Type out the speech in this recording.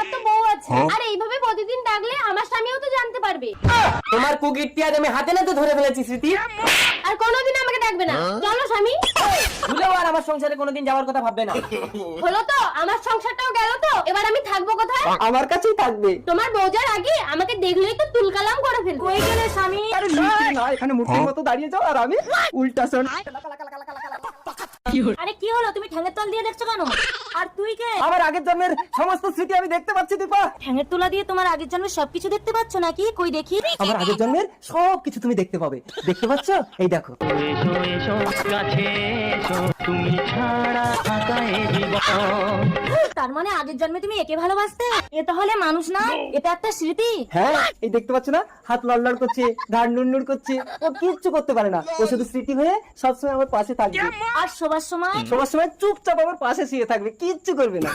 আমার তো বউ আছে, আর এইভাবে প্রতিদিন ডাকলে আমার স্বামীও তো জানতে পারবে। তোমার কুকিরটি আজ আমি হাতে নাতে ধরে ফেলেছি স্মৃতি। আর কোনোদিন আমাকে ডাকবে না। চলো স্বামী। ভুলেও আর আমার সংসারে কোনোদিন যাওয়ার কথা ভাববে না। হলো তো, আমার সংসারটাও গেল তো, এবার আমি থাকবো কোথায়? আমার কাছেই থাকবে। তোমার বউ যার আগে আমাকে দেখলেই তো তুলকালাম করে ফেলবে। কই গেলে স্বামী? আরে মিষ্টি না, এখানে মূর্তির মতো দাঁড়িয়ে যাও আর আমি উল্টা শোন। আরে কি হলো, তুমি ঠ্যাঙের তল দিয়ে দেখছো কেন? আর তুই কে? আমার আগের জন্মের সমস্ত স্মৃতি আমি দেখতে পাচ্ছি দীপা। ঠ্যাঙের তুলা দিয়ে তোমার আগের জন্মের সবকিছু দেখতে পাচ্ছ নাকি? কই দেখি। আমার আগের জন্মের সবকিছু তুমি দেখতে পাবে। দেখতে পাচ্ছ? এই দেখো। এসো এসো কাছে এসো, তুমি ছাড়া ফাঁকা এ জীবন। তার মানে আগের জন্মে তুমি একে ভালোবাসতে? এ তাহলে মানুষ না, এটা একটা স্মৃতি। হ্যাঁ, এই দেখতে পাচ্ছ না, হাত লড়লড় করছে, ঘাড় নুড়নুড় করছে, ও কিচ্ছু করতে পারে না। ও শুধু স্মৃতি হয়ে সবসময় আমার পাশে থাকবে। আর শোবার সময়? সবার সময় চুপচাপ আমার পাশে শুয়ে থাকবে, কিচ্ছু করবে না।